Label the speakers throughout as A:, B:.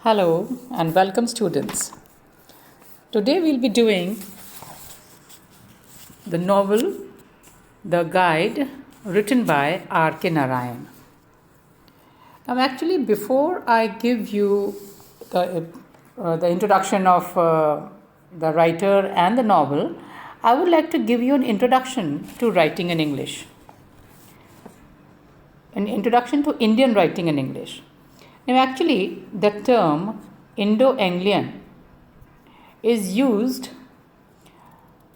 A: Hello and welcome, students. Today we'll be doing the novel The Guide, written by Arkhan Narayan. Now, actually, before I give you the introduction of the writer and the novel, I would like to give you an introduction to writing in English. An introduction to Indian writing in English. Now, actually, the term Indo-Anglian is used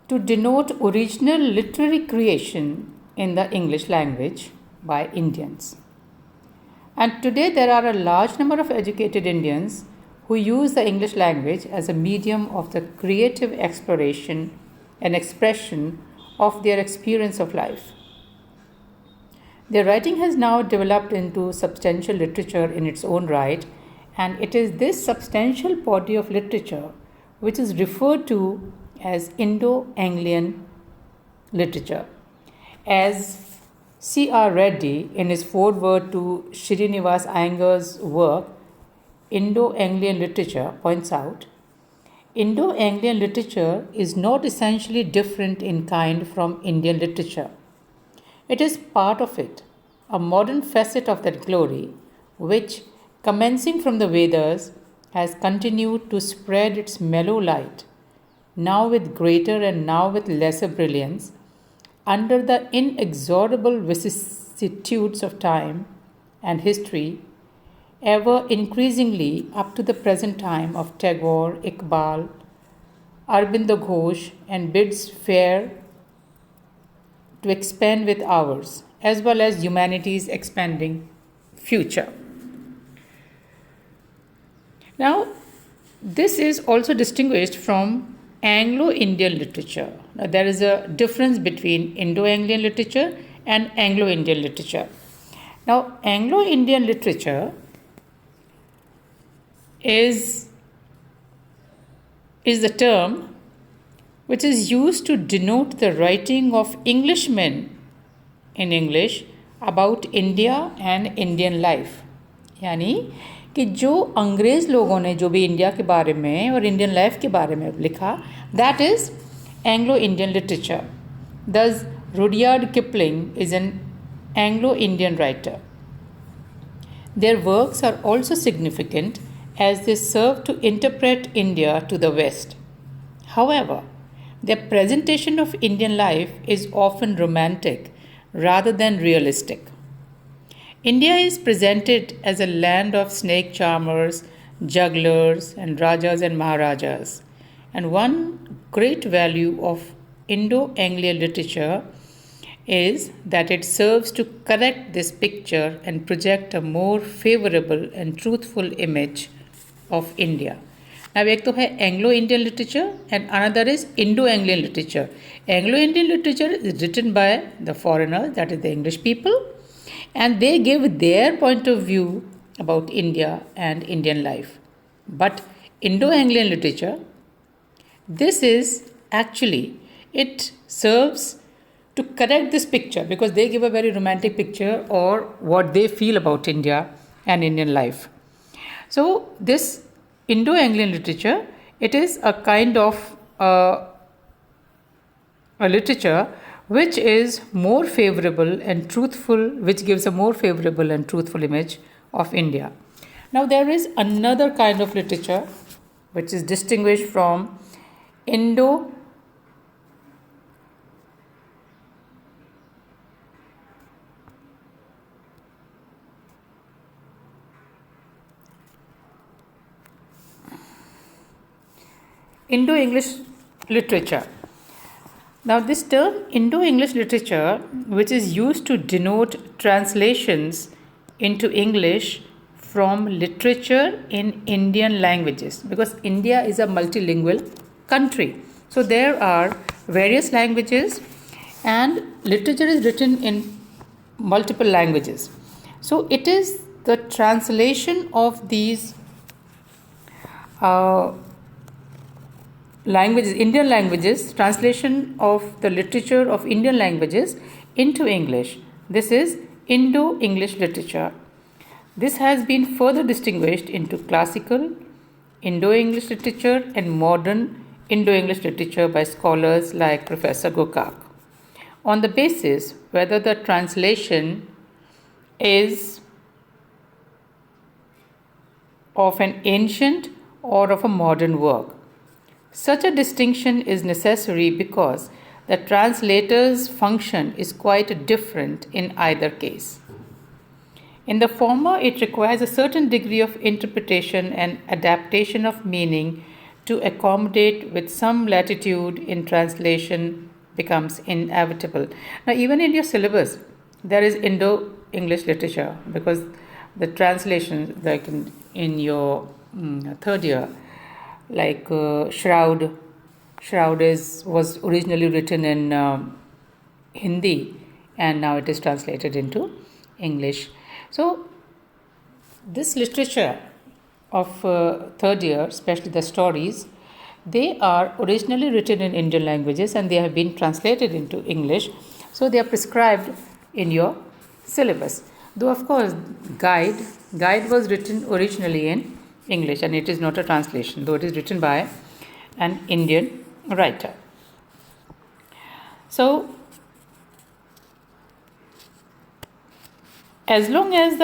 A: to denote original literary creation in the English language by Indians. And today there are a large number of educated Indians who use the English language as a medium of the creative exploration and expression of their experience of life. Their writing has now developed into substantial literature in its own right, and it is this substantial body of literature which is referred to as Indo-Anglian literature. As C.R. Reddy, in his foreword to Srinivas Iyengar's work, Indo-Anglian Literature, points out, Indo-Anglian literature is not essentially different in kind from Indian literature. It is part of it, a modern facet of that glory, which, commencing from the Vedas, has continued to spread its mellow light, now with greater and now with lesser brilliance, under the inexorable vicissitudes of time and history, ever increasingly up to the present time of Tagore, Iqbal, Aurobindo Ghosh, and bids fair to expand with ours, as well as humanity's expanding future. Now, this is also distinguished from Anglo-Indian literature. Now, there is a difference between Indo-Anglian literature and Anglo-Indian literature. Now, Anglo-Indian literature is the term which is used to denote the writing of Englishmen in English about India and Indian life. यानी कि जो अंग्रेज़ लोगों ने जो भी India के बारे में और इंडियन लाइफ के बारे में लिखा, that is Anglo-Indian literature. Thus, Rudyard Kipling is an Anglo-Indian writer. Their works are also significant as they serve to interpret India to the West. However, their presentation of Indian life is often romantic rather than realistic. India is presented as a land of snake charmers, jugglers, and rajas and maharajas. And one great value of Indo-Anglian literature is that it serves to correct this picture and project a more favorable and truthful image of India. Now, एक तो है Anglo-Indian literature and another is Indo-Anglian literature. Anglo-Indian literature is written by the foreigners, that is the English people, and they give their point of view about India and Indian life. But Indo-Anglian literature, this is actually, it serves to correct this picture because they give a very romantic picture or what they feel about India and Indian life. So, this Indo-Anglian literature, it is a kind of a literature which is more favorable and truthful, which gives a more favorable and truthful image of India. Now, there is another kind of literature which is distinguished from Indo-Anglian Indo-English literature. Now, this term Indo-English literature, which is used to denote translations into English from literature in Indian languages, because India is a multilingual country. So, there are various languages and literature is written in multiple languages. So, it is the translation of these languages, Indian languages, translation of the literature of Indian languages into English. This is Indo-English literature. This has been further distinguished into classical Indo-English literature and modern Indo-English literature by scholars like Professor Gokak, on the basis whether the translation is of an ancient or of a modern work. Such a distinction is necessary because the translator's function is quite different in either case. In the former, it requires a certain degree of interpretation and adaptation of meaning to accommodate with some latitude in translation becomes inevitable. Now, even in your syllabus, there is Indo-English literature because the translation, like in your third year, like Shroud was originally written in Hindi and now it is translated into English. So, this literature of third year, especially the stories, they are originally written in Indian languages and they have been translated into English. So, they are prescribed in your syllabus. Though, of course, Guide was written originally in English and it is not a translation, though it is written by an Indian writer. So, as long as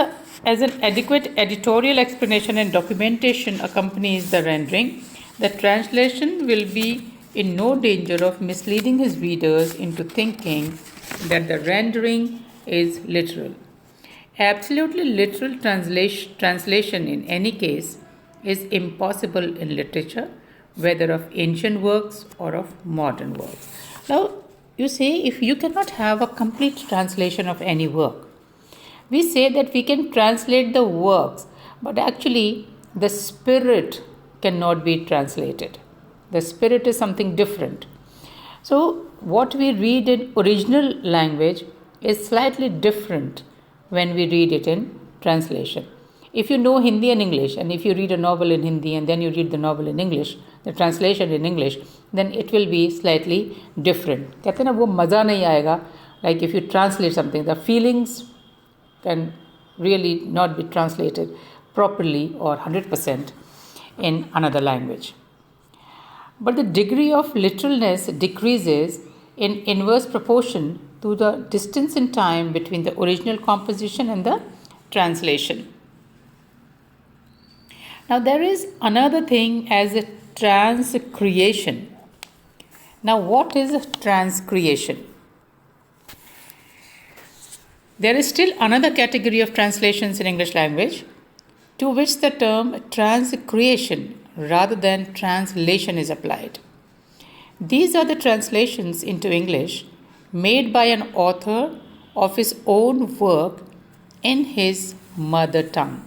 A: an adequate editorial explanation and documentation accompanies the rendering, the translation will be in no danger of misleading his readers into thinking that the rendering is literal. Absolutely literal translation in any case is impossible in literature, whether of ancient works or of modern works. Now, you say if you cannot have a complete translation of any work, we say that we can translate the works, but actually the spirit cannot be translated. The spirit is something different. So, what we read in original language is slightly different when we read it in translation. If you know Hindi and English, and if you read a novel in Hindi and then you read the novel in English, the translation in English, then it will be slightly different. कहते हैं ना वो मज़ा नहीं आएगा. Like if you translate something, the feelings can really not be translated properly or 100% in another language. But the degree of literalness decreases in inverse proportion to the distance in time between the original composition and the translation. Now, there is another thing as a transcreation. Now, what is a transcreation? There is still another category of translations in English language to which the term transcreation rather than translation is applied. These are the translations into English made by an author of his own work in his mother tongue.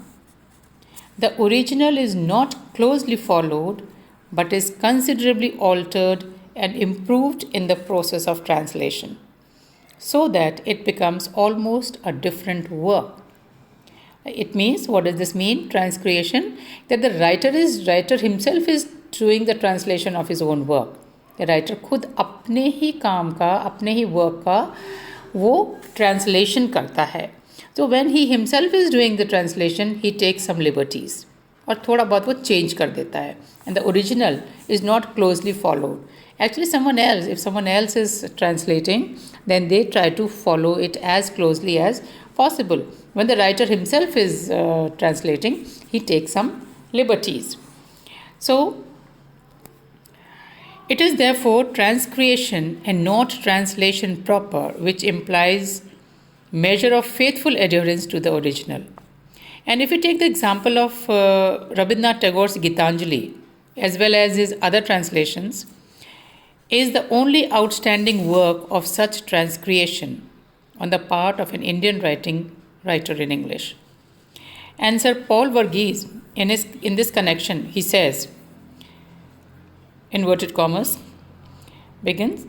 A: The original is not closely followed but is considerably altered and improved in the process of translation, so that it becomes almost a different work. It means, what does this mean? Transcreation, that the writer himself is doing the translation of his own work. The writer खुद अपने ही काम का, अपने ही work का वो translation करता है. So when he himself is doing the translation, he takes some liberties और थोड़ा बहुत वो change कर देता है. And the original is not closely followed. Actually, if someone else is translating, then they try to follow it as closely as possible. When the writer himself is translating, he takes some liberties. So, it is therefore transcreation and not translation proper, which implies measure of faithful adherence to the original. And if we take the example of Rabindranath Tagore's Gitanjali, as well as his other translations, is the only outstanding work of such transcreation on the part of an Indian writer in English. And Sir Paul Verghese, in this connection, he says, inverted commas, begins,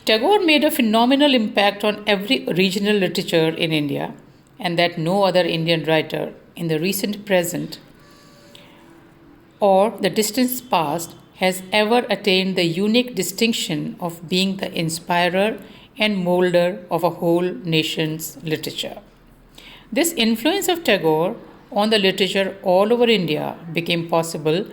A: Tagore made a phenomenal impact on every regional literature in India, and that no other Indian writer in the recent present or the distant past has ever attained the unique distinction of being the inspirer and molder of a whole nation's literature. This influence of Tagore on the literature all over India became possible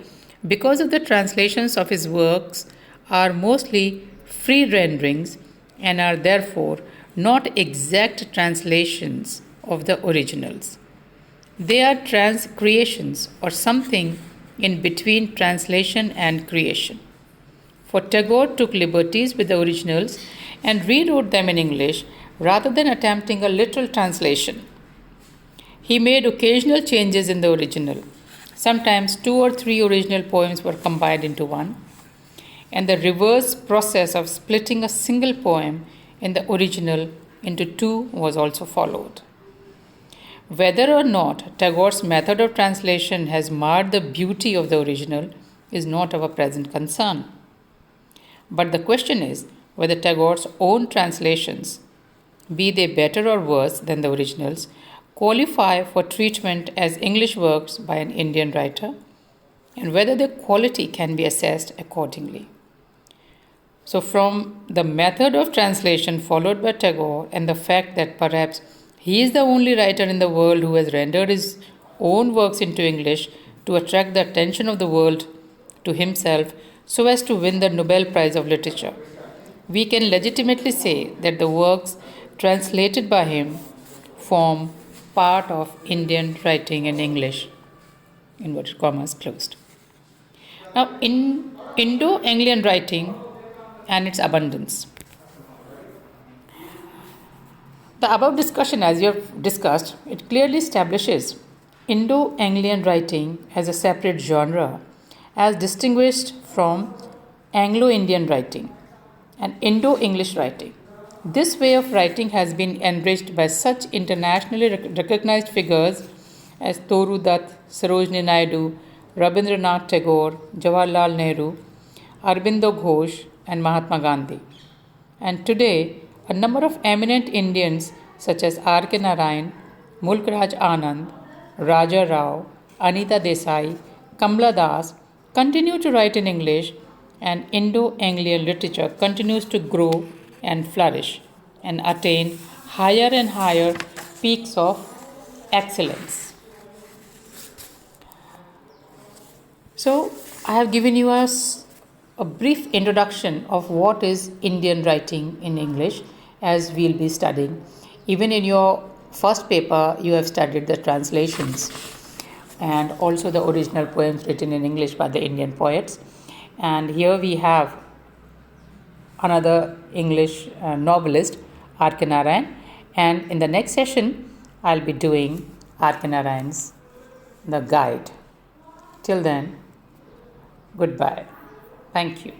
A: because of the translations of his works are mostly free renderings and are therefore not exact translations of the originals. They are transcreations or something in between translation and creation. For Tagore took liberties with the originals and rewrote them in English rather than attempting a literal translation. He made occasional changes in the original. Sometimes 2 or 3 original poems were combined into one, and the reverse process of splitting a single poem in the original into 2 was also followed. Whether or not Tagore's method of translation has marred the beauty of the original is not our present concern. But the question is whether Tagore's own translations, be they better or worse than the originals, qualify for treatment as English works by an Indian writer, and whether their quality can be assessed accordingly. So, from the method of translation followed by Tagore and the fact that perhaps he is the only writer in the world who has rendered his own works into English to attract the attention of the world to himself so as to win the Nobel Prize of Literature, we can legitimately say that the works translated by him form part of Indian writing in English, inverted commas closed. Now, in Indo-Anglian writing and its abundance. The above discussion, as you have discussed, it clearly establishes Indo-Anglian writing as a separate genre, as distinguished from Anglo-Indian writing and Indo-English writing. This way of writing has been enriched by such internationally recognized figures as Toru Dutt, Sarojini Naidu, Rabindranath Tagore, Jawaharlal Nehru, Aurobindo Ghosh, and Mahatma Gandhi. And today, a number of eminent Indians such as Arkhan Narayan, Mulk Raj Anand, Raja Rao, Anita Desai, Kamla Das continue to write in English, and Indo-Anglian literature continues to grow and flourish and attain higher and higher peaks of excellence. So, I have given you a brief introduction of what is Indian writing in English, as we'll be studying. Even in your first paper, you have studied the translations and also the original poems written in English by the Indian poets. And here we have another English novelist, Arkhan Narayan. And in the next session, I'll be doing Arkhan Narayan's The Guide. Till then, goodbye. Thank you.